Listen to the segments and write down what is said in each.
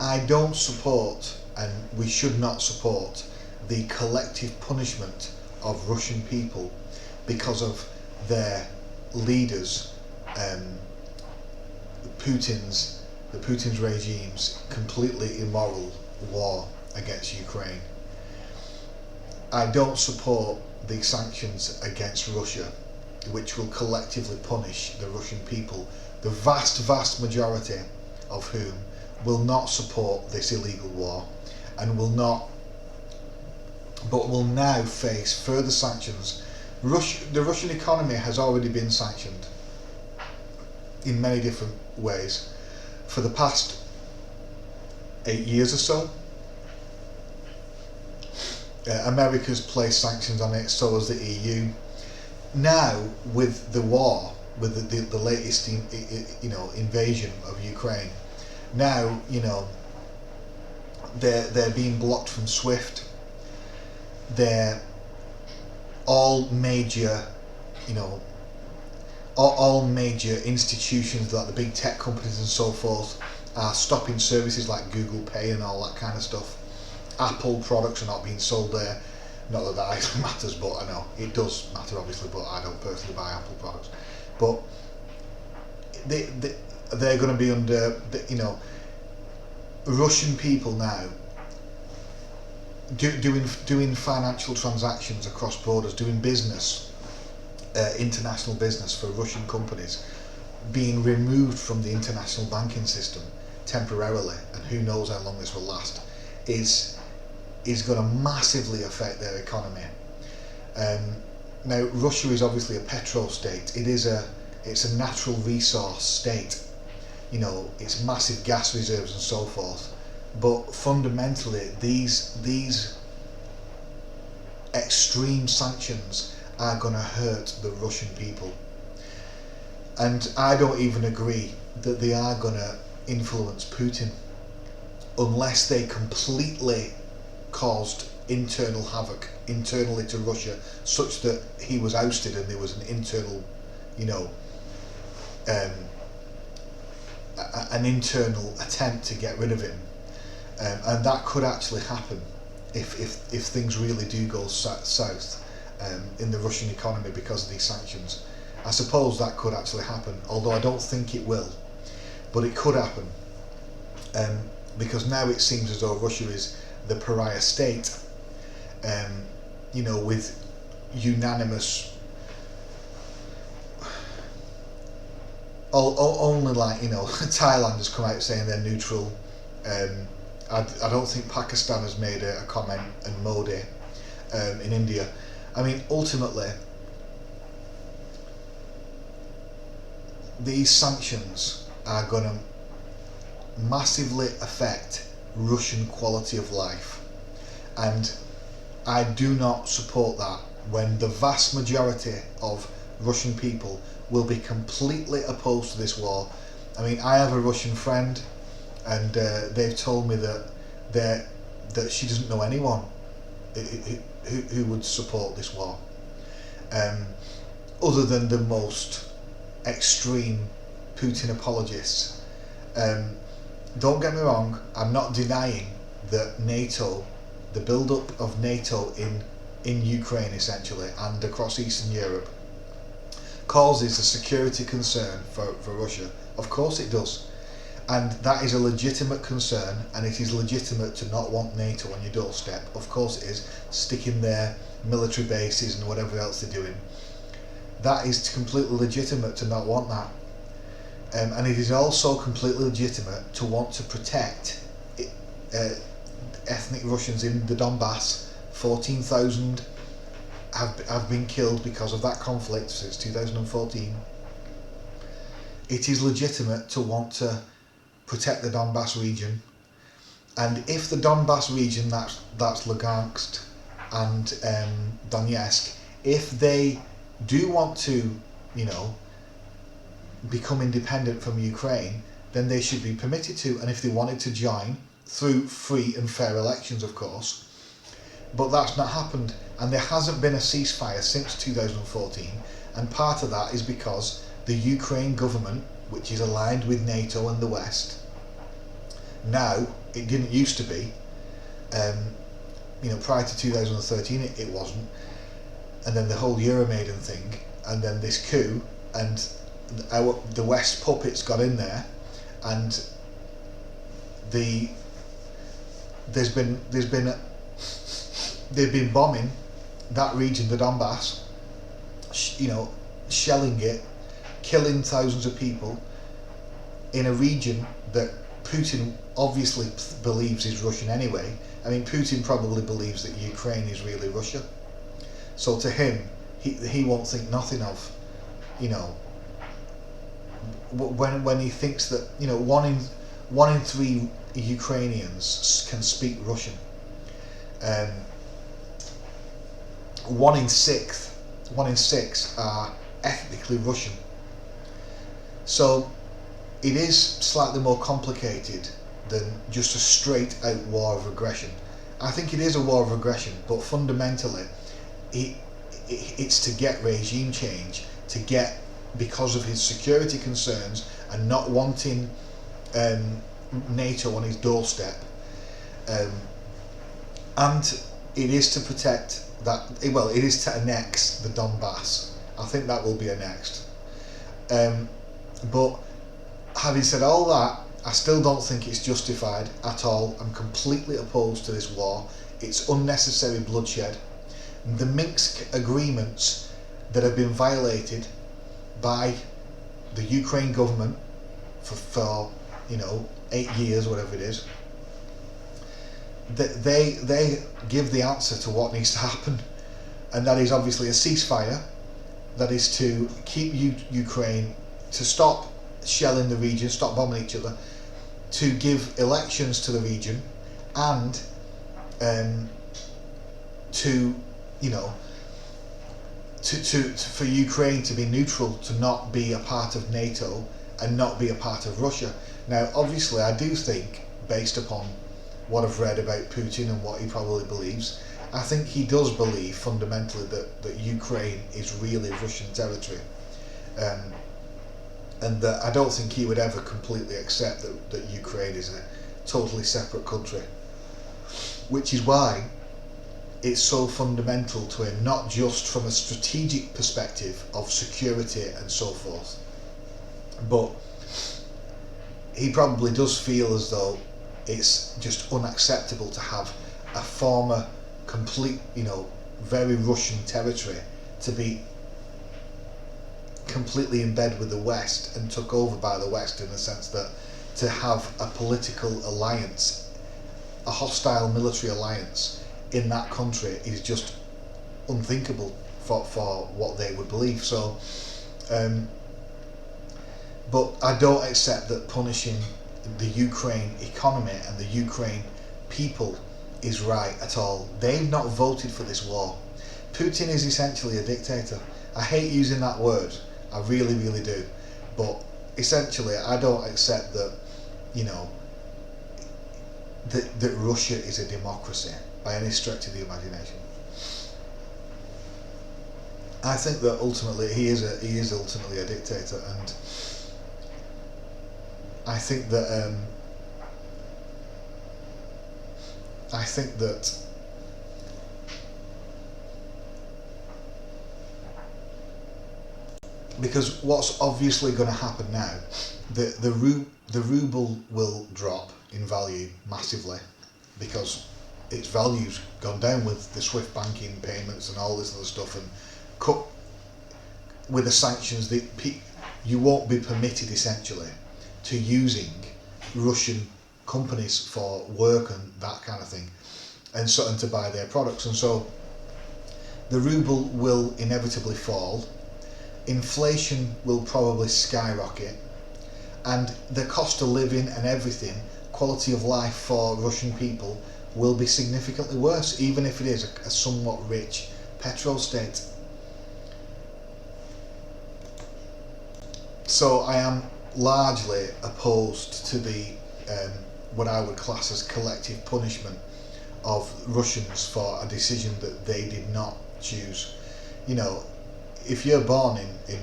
I don't support, and we should not support, the collective punishment of Russian people because of their leaders, Putin's regime's completely immoral war against Ukraine. I don't support the sanctions against Russia, which will collectively punish the Russian people, the vast majority of whom will not support this illegal war and will now face further sanctions. The Russian economy has already been sanctioned in many different ways for the past 8 years or so. America's placed sanctions on it, so has the EU. Now, with the war, with the latest invasion of Ukraine, now they're being blocked from SWIFT. They're all major institutions like the big tech companies and so forth are stopping services like Google Pay and all that kind of stuff. Apple products are not being sold there. Not that that actually matters, but I know it does matter obviously, but I don't personally buy Apple products. But they're going to be under Russian people now doing financial transactions across borders, doing business, international business for Russian companies, being removed from the international banking system temporarily, and who knows how long this will last, is going to massively affect their economy. Now, Russia is obviously a petro state. It's a natural resource state. It's massive gas reserves and so forth. But fundamentally, these extreme sanctions are going to hurt the Russian people. And I don't even agree that they are going to influence Putin unless they completely caused internal havoc internally to Russia, such that he was ousted and there was an internal, an internal attempt to get rid of him. And that could actually happen if things really do go south in the Russian economy because of these sanctions. I suppose that could actually happen, although I don't think it will, but it could happen, because now it seems as though Russia is the pariah state, with unanimous, only Thailand has come out saying they're neutral. I don't think Pakistan has made a comment, and Modi in India. I mean, ultimately, these sanctions are going to massively affect Russian quality of life, and I do not support that when the vast majority of Russian people will be completely opposed to this war. I mean, I have a Russian friend, and they've told me that she doesn't know anyone who would support this war, other than the most extreme Putin apologists. Don't get me wrong, I'm not denying that NATO, the build-up of NATO in Ukraine essentially and across Eastern Europe, causes a security concern for Russia. Of course it does. And that is a legitimate concern, and it is legitimate to not want NATO on your doorstep. Of course it is, sticking their military bases and whatever else they're doing. That is completely legitimate to not want that. And it is also completely legitimate to want to protect ethnic Russians in the Donbass. 14,000 have been killed because of that conflict since 2014. It is legitimate to want to protect the Donbass region, and if the Donbass region, that's Lugansk and Donetsk, if they do want to, become independent from Ukraine, then they should be permitted to, and if they wanted to join, through free and fair elections, of course. But that's not happened, and there hasn't been a ceasefire since 2014, and part of that is because the Ukraine government, which is aligned with NATO and the West, Now, it didn't used to be. Prior to 2013, it wasn't. And then the whole Euromaidan thing, and then this coup, and the West puppets got in there, and they've been bombing that region, the Donbass, shelling it, killing thousands of people in a region that Putin obviously believes is Russian anyway. I mean, Putin probably believes that Ukraine is really Russia. So to him, he won't think nothing of, when he thinks that, one in three Ukrainians can speak Russian. One in six are ethnically Russian. So it is slightly more complicated than just a straight out war of aggression. I think it is a war of aggression, but fundamentally it's to get regime change, because of his security concerns and not wanting NATO on his doorstep, and it is to protect that. Well, it is to annex the Donbass. I think that will be annexed. But having said all that, I still don't think it's justified at all. I'm completely opposed to this war. It's unnecessary bloodshed. The Minsk agreements that have been violated by the Ukraine government for 8 years, whatever it is, they give the answer to what needs to happen, and that is obviously a ceasefire. That is to keep Ukraine, to stop shelling the region, stop bombing each other, to give elections to the region, and for Ukraine to be neutral, to not be a part of NATO and not be a part of Russia. Now, obviously, I do think, based upon what I've read about Putin and what he probably believes, I think he does believe fundamentally that Ukraine is really Russian territory, and that I don't think he would ever completely accept that Ukraine is a totally separate country, which is why it's so fundamental to him, not just from a strategic perspective of security and so forth, but he probably does feel as though it's just unacceptable to have a former complete, very Russian territory to be completely in bed with the West and took over by the West, in the sense that to have a political alliance, a hostile military alliance in that country is just unthinkable for what they would believe. So but I don't accept that punishing the Ukraine economy and the Ukraine people is right at all. They've not voted for this war. Putin is essentially a dictator. I hate using that word, I really, really do, but essentially I don't accept that, that Russia is a democracy by any stretch of the imagination. I think that ultimately he is ultimately a dictator, and I think that because what's obviously going to happen now, the ruble will drop in value massively, because its value's gone down with the SWIFT banking payments and all this other stuff, and cut with the sanctions. You won't be permitted essentially to using Russian companies for work and that kind of thing, and to buy their products, and so the ruble will inevitably fall. Inflation will probably skyrocket, and the cost of living and everything, quality of life for Russian people, will be significantly worse, even if it is a somewhat rich petrol state. So I am largely opposed to the what I would class as collective punishment of Russians for a decision that they did not choose. If you're born in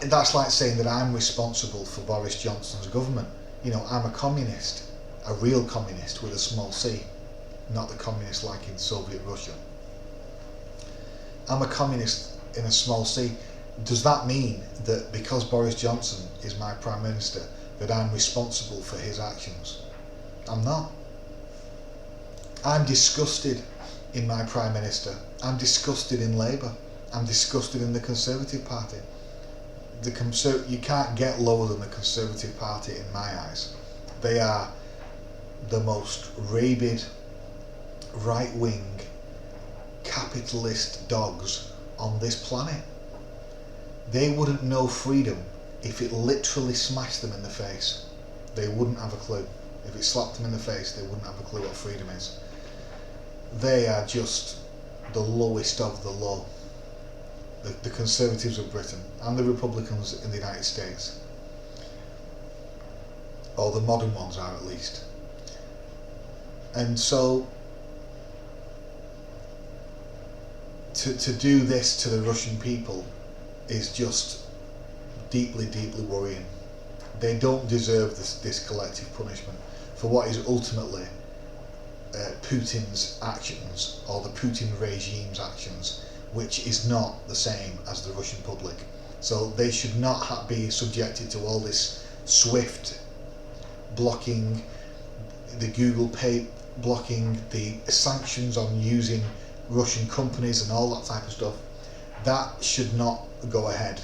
that's like saying that I'm responsible for Boris Johnson's government. You know, I'm a communist, a real communist with a small c, not the communist like in Soviet Russia. I'm a communist in a small c. Does that mean that because Boris Johnson is my Prime Minister that I'm responsible for his actions? I'm not. I'm disgusted in my Prime Minister. I'm disgusted in Labour. I'm disgusted in the Conservative Party. You can't get lower than the Conservative Party in my eyes. They are the most rabid, right-wing, capitalist dogs on this planet. They wouldn't know freedom if it literally smashed them in the face. They wouldn't have a clue. If it slapped them in the face, they wouldn't have a clue what freedom is. They are just the lowest of the low. The Conservatives of Britain and the Republicans in the United States, or the modern ones are at least. And so to do this to the Russian people is just deeply, deeply worrying. They don't deserve this collective punishment for what is ultimately Putin's actions, or the Putin regime's actions, which is not the same as the Russian public. So they should not be subjected to all this SWIFT blocking, the Google Pay blocking, the sanctions on using Russian companies and all that type of stuff. That should not go ahead.